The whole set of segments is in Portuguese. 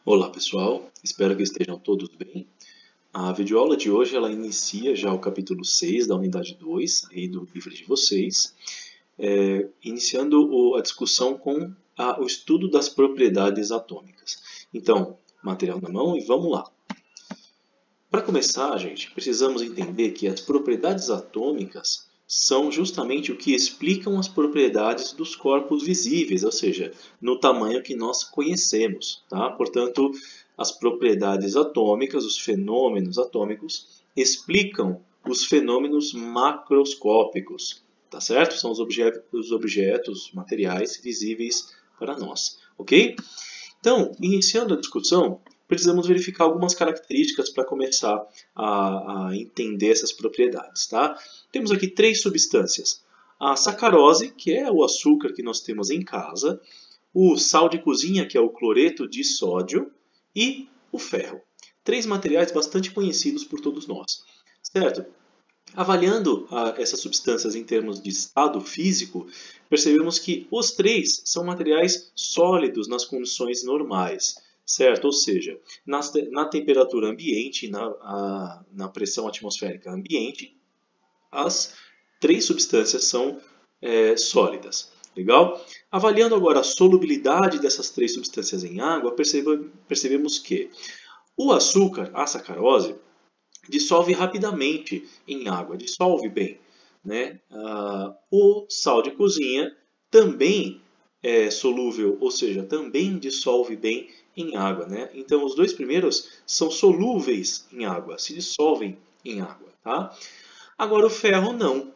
Olá pessoal, espero que estejam todos bem. A videoaula de hoje ela inicia já o capítulo 6 da unidade 2 aí do livro de vocês, iniciando a discussão com o estudo das propriedades atômicas. Então, material na mão e vamos lá. Para começar, gente, precisamos entender que as propriedades atômicas são justamente o que explicam as propriedades dos corpos visíveis, ou seja, no tamanho que nós conhecemos. Tá? Portanto, as propriedades atômicas, os fenômenos atômicos, explicam os fenômenos macroscópicos. Tá certo? São os objetos materiais visíveis para nós. Ok? Então, iniciando a discussão, precisamos verificar algumas características para começar a entender essas propriedades. Tá? Temos aqui três substâncias. A sacarose, que é o açúcar que nós temos em casa, o sal de cozinha, que é o cloreto de sódio, e o ferro. Três materiais bastante conhecidos por todos nós. Certo? Avaliando essas substâncias em termos de estado físico, percebemos que os três são materiais sólidos nas condições normais, certo? Ou seja, na temperatura ambiente, na pressão atmosférica ambiente, as três substâncias são sólidas. Legal? Avaliando agora a solubilidade dessas três substâncias em água, percebemos que o açúcar, a sacarose, dissolve rapidamente em água, dissolve bem. Né? O sal de cozinha também é solúvel, ou seja, também dissolve bem em água. Né? Então, os dois primeiros são solúveis em água, se dissolvem em água. Tá? Agora, o ferro não.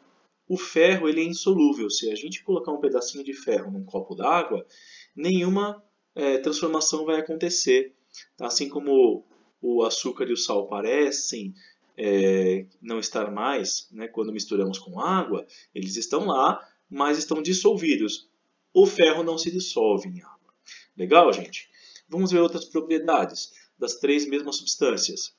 O ferro ele é insolúvel. Se a gente colocar um pedacinho de ferro num copo d'água, nenhuma transformação vai acontecer. Tá? Assim como o açúcar e o sal parecem não estar mais, né, quando misturamos com água, eles estão lá, mas estão dissolvidos. O ferro não se dissolve em água. Legal, gente? Vamos ver outras propriedades das três mesmas substâncias.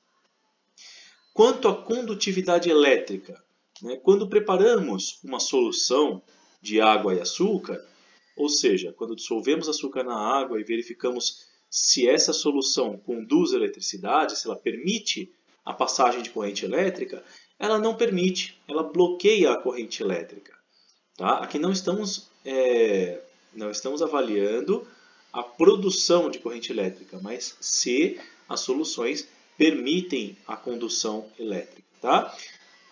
Quanto à condutividade elétrica, né, quando preparamos uma solução de água e açúcar, ou seja, quando dissolvemos açúcar na água e verificamos se essa solução conduz eletricidade, se ela permite a passagem de corrente elétrica, ela não permite, ela bloqueia a corrente elétrica. Tá? Aqui não estamos avaliando a produção de corrente elétrica, mas se as soluções permitem a condução elétrica. Tá?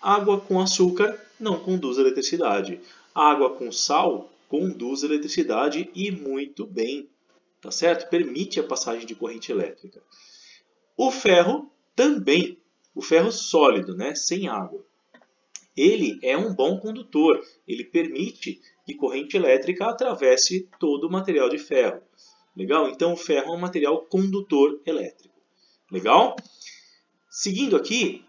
Água com açúcar não conduz eletricidade. Água com sal conduz eletricidade e muito bem. Tá certo? Permite a passagem de corrente elétrica. O ferro também. O ferro sólido, né, sem água. Ele é um bom condutor. Ele permite que corrente elétrica atravesse todo o material de ferro. Legal? Então, o ferro é um material condutor elétrico. Legal? Seguindo aqui,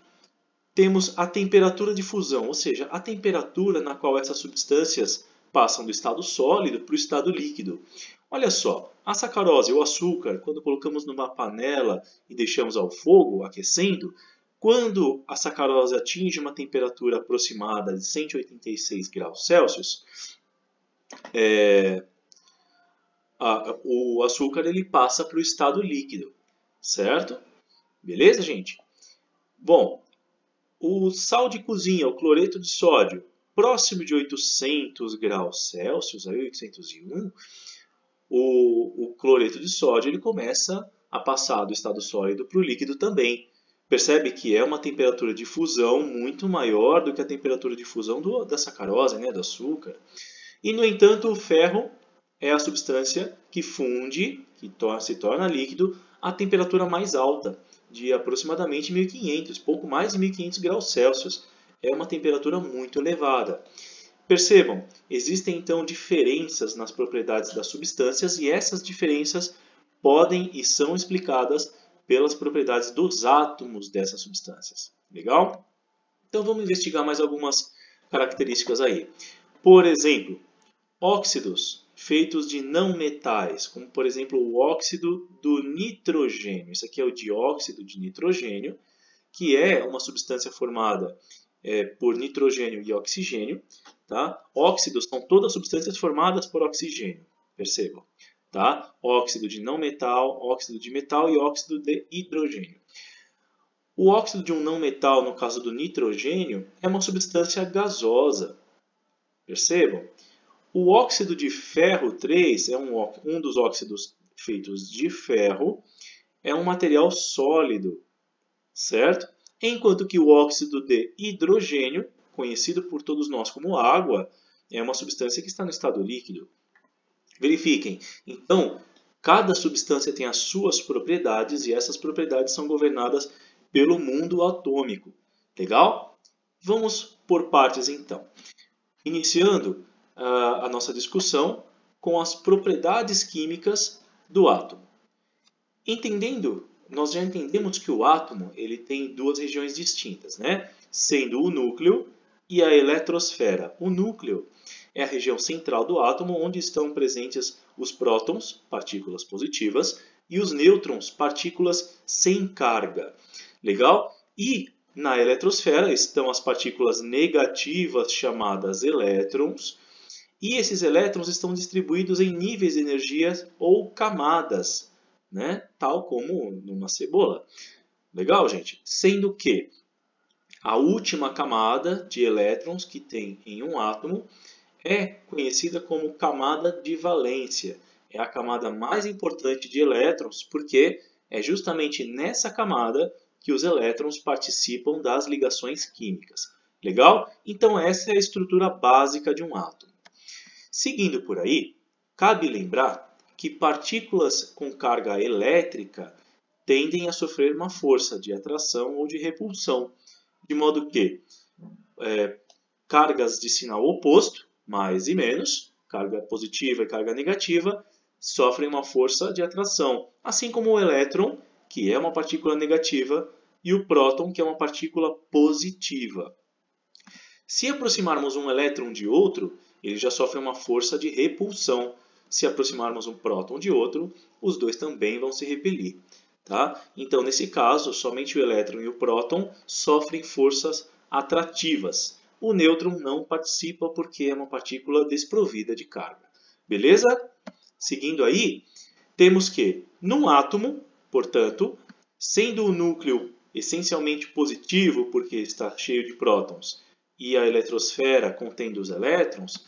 temos a temperatura de fusão, ou seja, a temperatura na qual essas substâncias passam do estado sólido para o estado líquido. Olha só, a sacarose, o açúcar, quando colocamos numa panela e deixamos ao fogo, aquecendo, quando a sacarose atinge uma temperatura aproximada de 186 graus Celsius, o açúcar ele passa para o estado líquido, certo? Beleza, gente? Bom, o sal de cozinha, o cloreto de sódio, próximo de 800 graus Celsius, aí 801, o cloreto de sódio ele começa a passar do estado sólido para o líquido também. Percebe que é uma temperatura de fusão muito maior do que a temperatura de fusão da sacarose, né, do açúcar. E, no entanto, o ferro é a substância que funde, que se torna líquido, a temperatura mais alta, de aproximadamente 1500, pouco mais de 1500 graus Celsius. É uma temperatura muito elevada. Percebam, existem então diferenças nas propriedades das substâncias e essas diferenças podem e são explicadas pelas propriedades dos átomos dessas substâncias. Legal? Então vamos investigar mais algumas características aí. Por exemplo, óxidos feitos de não metais, como por exemplo o óxido do nitrogênio. Isso aqui é o dióxido de nitrogênio, que é uma substância formada por nitrogênio e oxigênio. Tá? Óxidos são todas substâncias formadas por oxigênio, percebam. tá? Óxido de não metal, óxido de metal e óxido de hidrogênio. O óxido de um não metal, no caso do nitrogênio, é uma substância gasosa. Percebam? O óxido de ferro 3 é um dos óxidos feitos de ferro, é um material sólido, certo? Enquanto que o óxido de hidrogênio, conhecido por todos nós como água, é uma substância que está no estado líquido. Verifiquem, então, cada substância tem as suas propriedades e essas propriedades são governadas pelo mundo atômico. Legal? Vamos por partes então. Iniciando a nossa discussão com as propriedades químicas do átomo. Nós já entendemos que o átomo ele tem duas regiões distintas, né? Sendo o núcleo e a eletrosfera. O núcleo é a região central do átomo, onde estão presentes os prótons, partículas positivas, e os nêutrons, partículas sem carga. Legal? E na eletrosfera estão as partículas negativas, chamadas elétrons, e esses elétrons estão distribuídos em níveis de energia ou camadas, né? Tal como numa cebola. Legal, gente? Sendo que a última camada de elétrons que tem em um átomo é conhecida como camada de valência. É a camada mais importante de elétrons, porque é justamente nessa camada que os elétrons participam das ligações químicas. Legal? Então essa é a estrutura básica de um átomo. Seguindo por aí, cabe lembrar que partículas com carga elétrica tendem a sofrer uma força de atração ou de repulsão, de modo que cargas de sinal oposto, mais e menos, carga positiva e carga negativa, sofrem uma força de atração, assim como o elétron, que é uma partícula negativa, e o próton, que é uma partícula positiva. Se aproximarmos um elétron de outro, ele já sofre uma força de repulsão. Se aproximarmos um próton de outro, os dois também vão se repelir. Tá? Então, nesse caso, somente o elétron e o próton sofrem forças atrativas. O nêutron não participa porque é uma partícula desprovida de carga. Beleza? Seguindo aí, temos que, num átomo, portanto, sendo o núcleo essencialmente positivo porque está cheio de prótons e a eletrosfera contendo os elétrons,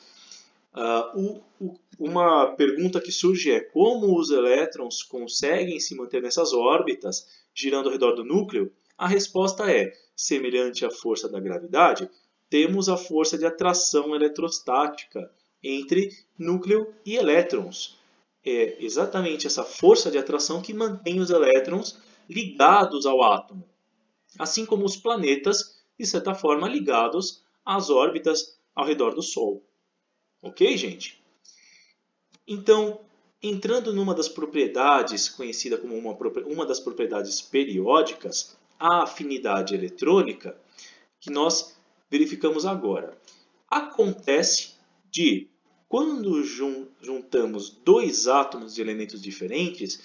uma pergunta que surge é como os elétrons conseguem se manter nessas órbitas, girando ao redor do núcleo? A resposta é, semelhante à força da gravidade, temos a força de atração eletrostática entre núcleo e elétrons. É exatamente essa força de atração que mantém os elétrons ligados ao átomo, assim como os planetas, de certa forma, ligados às órbitas ao redor do Sol. Ok, gente? Então, entrando numa das propriedades conhecida como uma das propriedades periódicas, a afinidade eletrônica, que nós verificamos agora. Acontece de, quando juntamos dois átomos de elementos diferentes,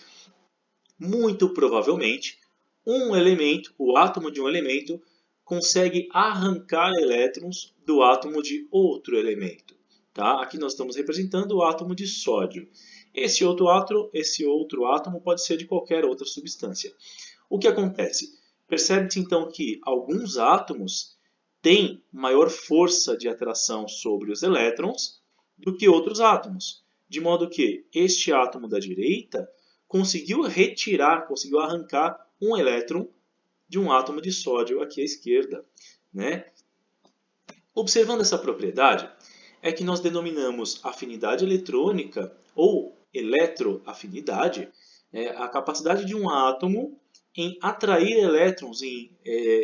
muito provavelmente, um elemento, o átomo de um elemento, consegue arrancar elétrons do átomo de outro elemento. Tá? Aqui nós estamos representando o átomo de sódio. Esse outro átomo pode ser de qualquer outra substância. O que acontece? Percebe-se então que alguns átomos têm maior força de atração sobre os elétrons do que outros átomos. De modo que este átomo da direita conseguiu arrancar um elétron de um átomo de sódio aqui à esquerda. Né? Observando essa propriedade, é que nós denominamos afinidade eletrônica ou eletroafinidade a capacidade de um átomo em atrair elétrons,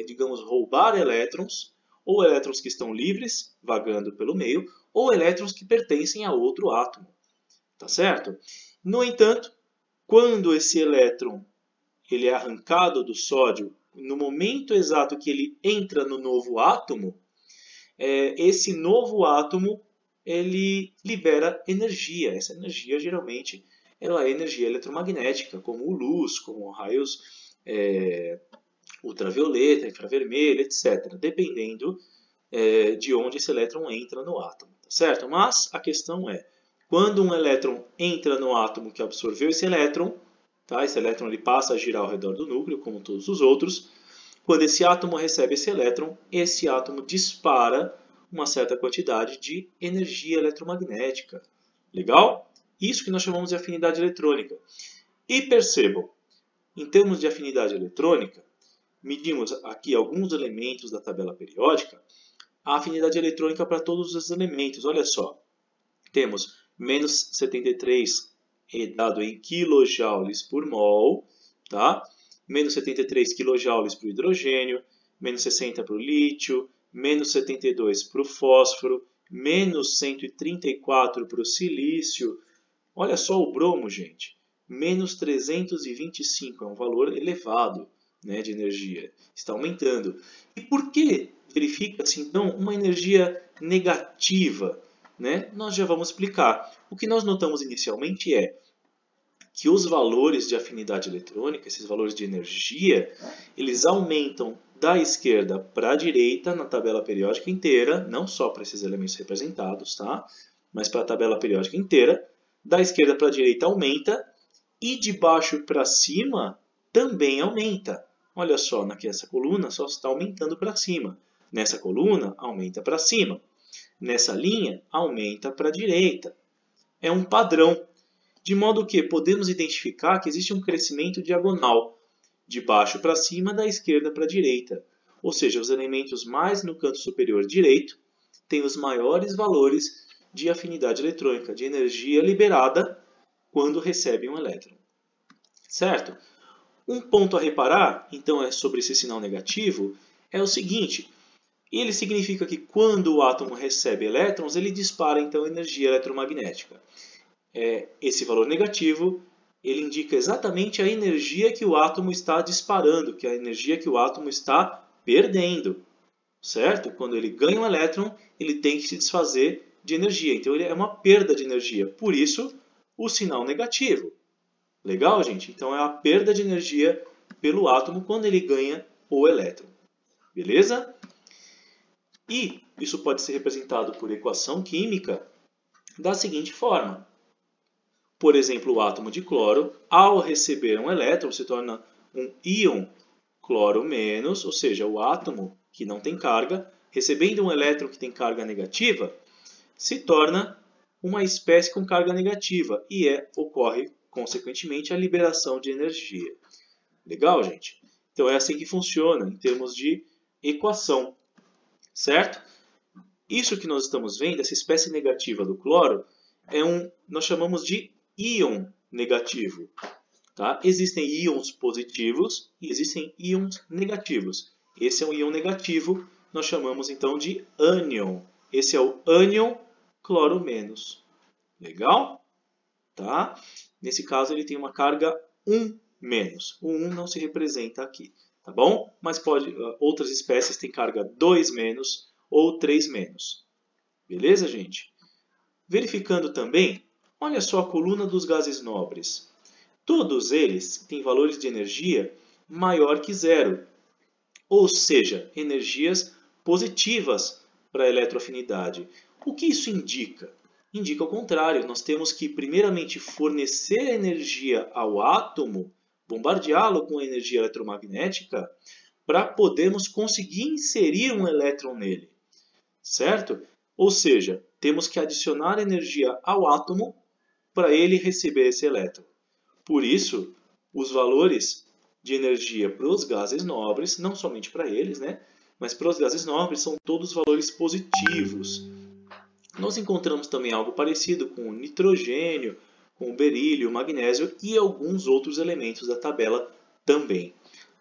digamos, roubar elétrons, ou elétrons que estão livres, vagando pelo meio, ou elétrons que pertencem a outro átomo. Tá certo? No entanto, quando esse elétron ele é arrancado do sódio, no momento exato que ele entra no novo átomo, esse novo átomo ele libera energia. Essa energia geralmente ela é energia eletromagnética, como luz, como raios ultravioleta, infravermelho, etc. Dependendo de onde esse elétron entra no átomo. Tá certo? Mas a questão é, Quando um elétron entra no átomo que absorveu esse elétron, tá? Esse elétron ele passa a girar ao redor do núcleo, como todos os outros. Quando esse átomo recebe esse átomo dispara uma certa quantidade de energia eletromagnética. Legal? Isso que nós chamamos de afinidade eletrônica. E percebam, em termos de afinidade eletrônica, medimos aqui alguns elementos da tabela periódica, a afinidade eletrônica para todos os elementos. Olha só, temos menos 73 dado em kilojoules por mol, tá? Menos 73 kilojoules para o hidrogênio, menos 60 para o lítio, menos 72 para o fósforo, menos 134 para o silício. Olha só o bromo, gente. Menos 325 é um valor elevado, né, de energia. Está aumentando. E por que verifica-se, então, uma energia negativa? Né? Nós já vamos explicar. O que nós notamos inicialmente é que os valores de afinidade eletrônica, esses valores de energia, eles aumentam da esquerda para a direita na tabela periódica inteira, não só para esses elementos representados, tá? Mas para a tabela periódica inteira. Da esquerda para a direita aumenta e de baixo para cima também aumenta. Olha só, nessa coluna só está aumentando para cima. Nessa coluna, aumenta para cima. Nessa linha, aumenta para a direita. É um padrão, de modo que podemos identificar que existe um crescimento diagonal, de baixo para cima, da esquerda para a direita. Ou seja, os elementos mais no canto superior direito têm os maiores valores de afinidade eletrônica, de energia liberada quando recebem um elétron. Certo? Um ponto a reparar, então, sobre esse sinal negativo, é o seguinte. Ele significa que quando o átomo recebe elétrons, ele dispara então energia eletromagnética. Esse valor negativo, ele indica exatamente a energia que o átomo está disparando, que é a energia que o átomo está perdendo. Certo? Quando ele ganha um elétron, ele tem que se desfazer de energia. Então, ele é uma perda de energia. Por isso, o sinal negativo. Legal, gente? Então, é a perda de energia pelo átomo quando ele ganha o elétron. Beleza? E isso pode ser representado por equação química da seguinte forma. Por exemplo, o átomo de cloro, ao receber um elétron, se torna um íon cloro menos, ou seja, o átomo que não tem carga, recebendo um elétron que tem carga negativa, se torna uma espécie com carga negativa e ocorre, consequentemente, a liberação de energia. Legal, gente? Então, é assim que funciona em termos de equação. Certo? Isso que nós estamos vendo, essa espécie negativa do cloro, nós chamamos de íon negativo. Tá? Existem íons positivos e existem íons negativos. Esse é um íon negativo, nós chamamos então de ânion. Esse é o ânion cloro menos. Legal? Tá? Nesse caso ele tem uma carga 1 menos. O 1 não se representa aqui. Tá bom? Mas outras espécies têm carga 2 menos ou 3 menos. Beleza, gente? Verificando também, olha só a coluna dos gases nobres. Todos eles têm valores de energia maior que zero. Ou seja, energias positivas para a eletroafinidade. O que isso indica? Indica o contrário. Nós temos que, primeiramente, fornecer energia ao átomo, bombardeá-lo com energia eletromagnética, para podermos conseguir inserir um elétron nele. Certo? Ou seja, temos que adicionar energia ao átomo para ele receber esse elétron. Por isso, os valores de energia para os gases nobres, não somente para eles, né, mas para os gases nobres, são todos valores positivos. Nós encontramos também algo parecido com o nitrogênio, com o berílio, o magnésio e alguns outros elementos da tabela também.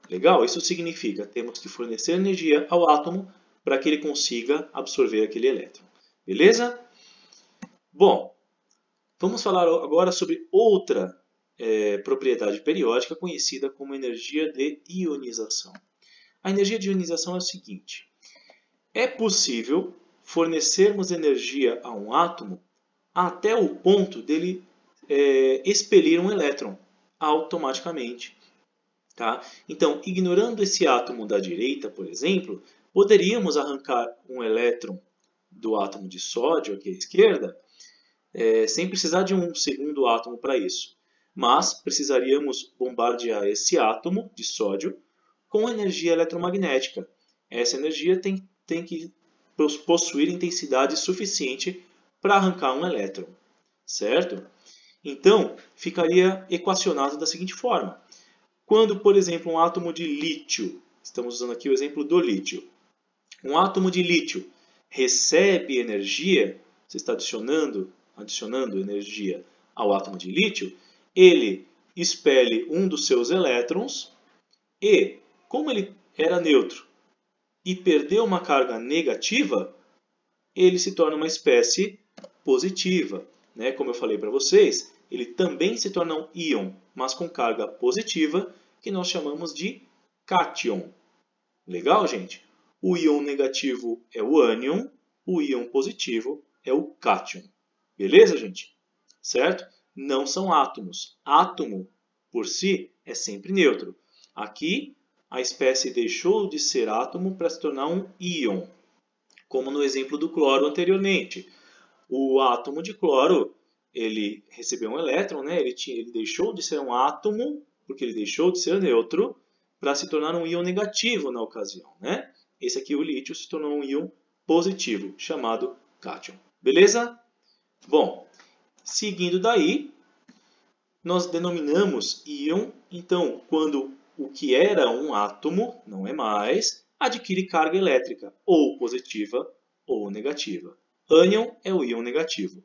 Legal? Isso significa que temos que fornecer energia ao átomo para que ele consiga absorver aquele elétron. Beleza? Bom, vamos falar agora sobre outra propriedade periódica conhecida como energia de ionização. A energia de ionização é o seguinte. É possível fornecermos energia a um átomo até o ponto dele expelir um elétron automaticamente. Tá? Então, ignorando esse átomo da direita, por exemplo, poderíamos arrancar um elétron do átomo de sódio aqui à esquerda, sem precisar de um segundo átomo para isso. Mas precisaríamos bombardear esse átomo de sódio com energia eletromagnética. Essa energia tem que possuir intensidade suficiente para arrancar um elétron, certo? Então, ficaria equacionado da seguinte forma. Quando, por exemplo, um átomo de lítio, estamos usando aqui o exemplo do lítio, um átomo de lítio recebe energia, você está adicionando energia ao átomo de lítio, ele expele um dos seus elétrons e, como ele era neutro e perdeu uma carga negativa, ele se torna uma espécie positiva. Como eu falei para vocês, ele também se torna um íon, mas com carga positiva, que nós chamamos de cátion. Legal, gente? O íon negativo é o ânion, o íon positivo é o cátion. Beleza, gente? Certo? Não são átomos. Átomo, por si, é sempre neutro. Aqui, a espécie deixou de ser átomo para se tornar um íon, como no exemplo do cloro anteriormente. O átomo de cloro, ele recebeu um elétron, ele deixou de ser um átomo, porque ele deixou de ser neutro, para se tornar um íon negativo na ocasião. Esse aqui, o lítio, se tornou um íon positivo, chamado cátion. Beleza? Bom, seguindo daí, nós denominamos íon, então, quando o que era um átomo, não é mais, adquire carga elétrica, ou positiva ou negativa. Ânion é o íon negativo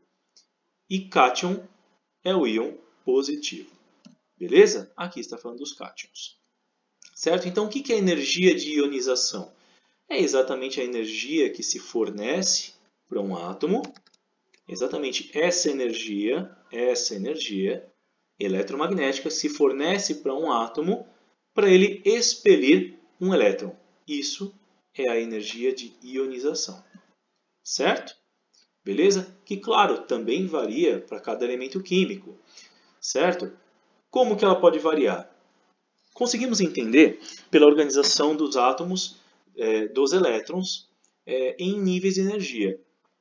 e cátion é o íon positivo. Beleza? Aqui está falando dos cátions. Certo? Então, o que é energia de ionização? É exatamente a energia que se fornece para um átomo, exatamente essa energia eletromagnética se fornece para um átomo para ele expelir um elétron. Isso é a energia de ionização. Certo? Beleza? Que, claro, também varia para cada elemento químico. Certo? Como que ela pode variar? Conseguimos entender pela organização dos átomos, dos elétrons, em níveis de energia.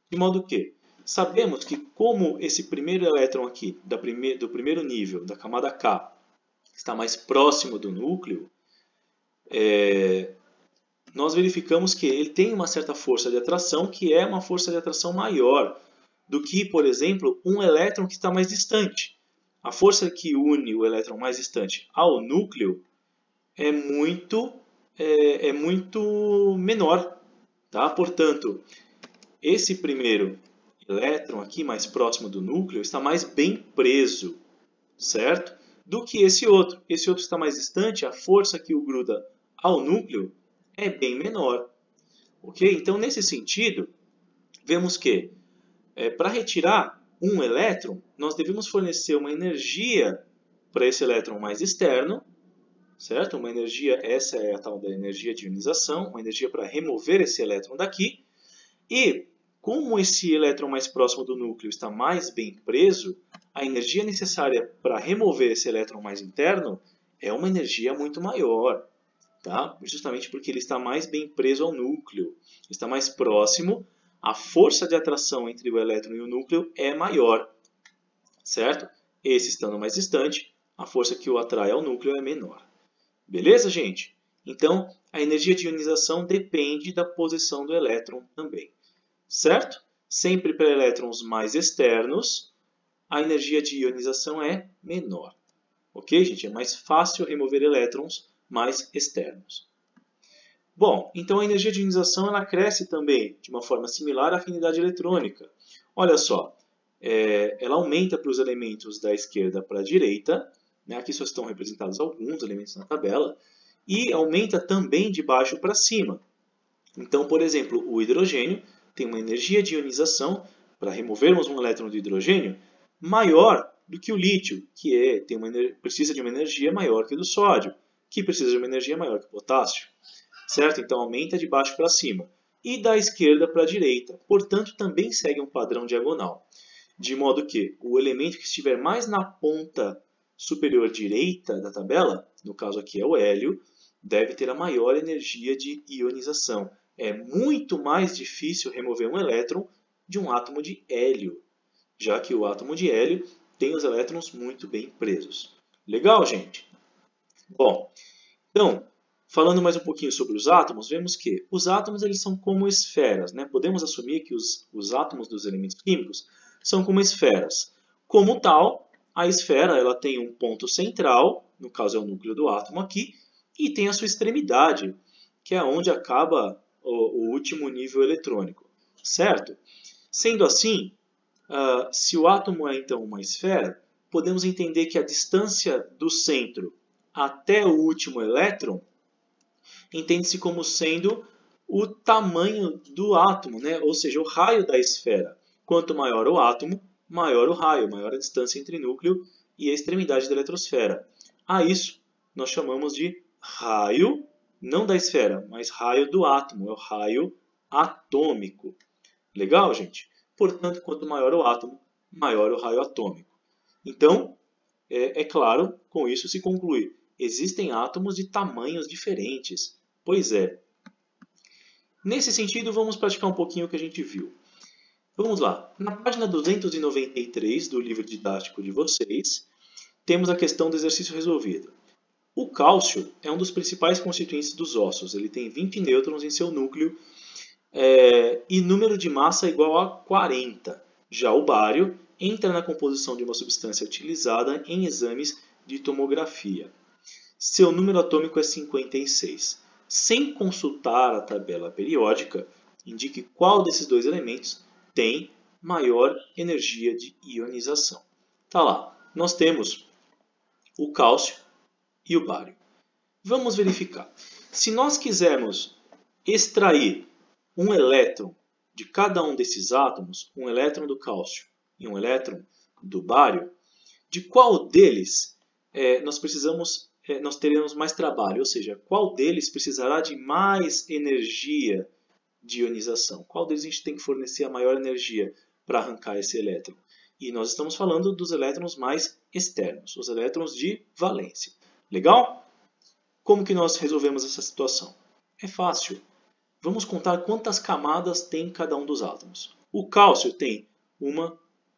De modo que sabemos que como esse primeiro elétron aqui, do primeiro nível, da camada K, está mais próximo do núcleo, nós verificamos que ele tem uma certa força de atração, que é uma força de atração maior do que, por exemplo, um elétron que está mais distante. A força que une o elétron mais distante ao núcleo é muito menor. Tá? Portanto, esse primeiro elétron aqui mais próximo do núcleo está mais bem preso, certo? Do que esse outro. Esse outro está mais distante, a força que o gruda ao núcleo é bem menor. Ok? Então, nesse sentido, vemos que para retirar um elétron, nós devemos fornecer uma energia para esse elétron mais externo, certo? Uma energia, essa é a tal da energia de ionização, uma energia para remover esse elétron daqui. E, como esse elétron mais próximo do núcleo está mais bem preso, a energia necessária para remover esse elétron mais interno é uma energia muito maior. Tá? Justamente porque ele está mais bem preso ao núcleo, está mais próximo, a força de atração entre o elétron e o núcleo é maior, certo? Esse estando mais distante, a força que o atrai ao núcleo é menor. Beleza, gente? Então, a energia de ionização depende da posição do elétron também, certo? Sempre para elétrons mais externos, a energia de ionização é menor. Ok, gente? É mais fácil remover elétrons mais externos. Bom, então a energia de ionização ela cresce também de uma forma similar à afinidade eletrônica. Olha só, ela aumenta para os elementos da esquerda para a direita, aqui só estão representados alguns elementos na tabela, e aumenta também de baixo para cima. Então, por exemplo, o hidrogênio tem uma energia de ionização, para removermos um elétron do hidrogênio, maior do que o lítio, que precisa de uma energia maior que o do sódio, que precisa de uma energia maior que o potássio. Certo? Então, aumenta de baixo para cima. E da esquerda para a direita. Portanto, também segue um padrão diagonal. De modo que o elemento que estiver mais na ponta superior direita da tabela, no caso aqui é o hélio, deve ter a maior energia de ionização. É muito mais difícil remover um elétron de um átomo de hélio. já que o átomo de hélio tem os elétrons muito bem presos. Legal, gente? Bom, então, falando mais um pouquinho sobre os átomos, vemos que os átomos eles são como esferas, né? Podemos assumir que os átomos dos elementos químicos são como esferas. Como tal, a esfera ela tem um ponto central, no caso é o núcleo do átomo aqui, e tem a sua extremidade, que é onde acaba o último nível eletrônico, certo? Sendo assim, se o átomo é então uma esfera, podemos entender que a distância do centro até o último elétron entende-se como sendo o tamanho do átomo, né? Ou seja, o raio da esfera. Quanto maior o átomo, maior o raio, maior a distância entre núcleo e a extremidade da eletrosfera. A isso nós chamamos de raio, não da esfera, mas raio do átomo, é o raio atômico. Legal, gente? Portanto, quanto maior o átomo, maior o raio atômico. Então, é claro, com isso se conclui, existem átomos de tamanhos diferentes. Pois é. Nesse sentido, vamos praticar um pouquinho o que a gente viu. Vamos lá. Na página 293 do livro didático de vocês, temos a questão do exercício resolvido. O cálcio é um dos principais constituintes dos ossos. Ele tem 20 nêutrons em seu núcleo e número de massa igual a 40. Já o bário entra na composição de uma substância utilizada em exames de tomografia. Seu número atômico é 56. Sem consultar a tabela periódica, indique qual desses dois elementos tem maior energia de ionização. Tá lá, nós temos o cálcio e o bário. Vamos verificar. Se nós quisermos extrair um elétron de cada um desses átomos, um elétron do cálcio e um elétron do bário, de qual deles nós teremos mais trabalho? Ou seja, qual deles precisará de mais energia de ionização? Qual deles a gente tem que fornecer a maior energia para arrancar esse elétron? E nós estamos falando dos elétrons mais externos, os elétrons de valência. Legal? Como que nós resolvemos essa situação? É fácil. Vamos contar quantas camadas tem cada um dos átomos. O cálcio tem 1,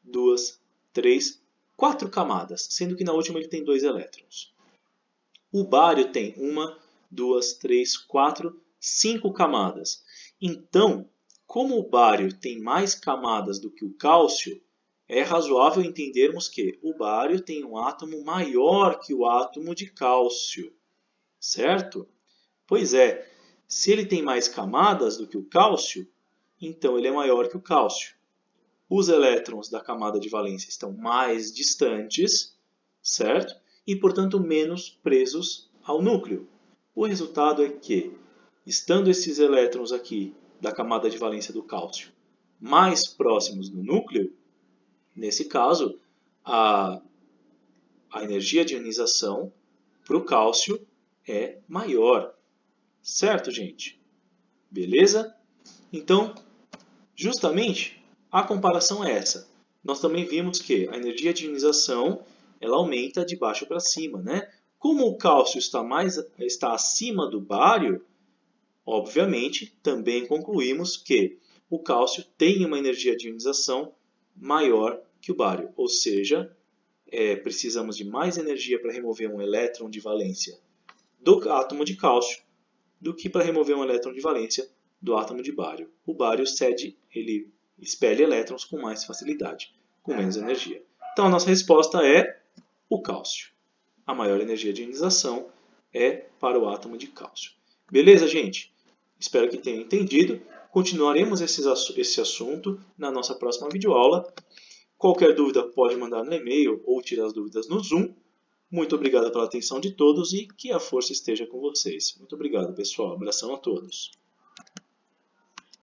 2, 3, 4 camadas, sendo que na última ele tem 2 elétrons. O bário tem 1, 2, 3, 4, 5 camadas. Então, como o bário tem mais camadas do que o cálcio, é razoável entendermos que o bário tem um átomo maior que o átomo de cálcio. Certo? Pois é, se ele tem mais camadas do que o cálcio, então ele é maior que o cálcio. Os elétrons da camada de valência estão mais distantes, certo? E, portanto, menos presos ao núcleo. O resultado é que, estando esses elétrons aqui da camada de valência do cálcio mais próximos do núcleo, nesse caso, a energia de ionização para o cálcio é maior. Certo, gente? Beleza? Então, justamente, a comparação é essa. Nós também vimos que a energia de ionização ela aumenta de baixo para cima, né? Como o cálcio está acima do bário, obviamente, também concluímos que o cálcio tem uma energia de ionização maior que o bário. Ou seja, precisamos de mais energia para remover um elétron de valência do átomo de cálcio do que para remover um elétron de valência do átomo de bário. O bário ele expele elétrons com mais facilidade, com menos energia. Então a nossa resposta é o cálcio. A maior energia de ionização é para o átomo de cálcio. Beleza, gente? Espero que tenham entendido. Continuaremos esse assunto na nossa próxima videoaula. Qualquer dúvida pode mandar no e-mail ou tirar as dúvidas no Zoom. Muito obrigado pela atenção de todos e que a força esteja com vocês. Muito obrigado, pessoal. Abração a todos.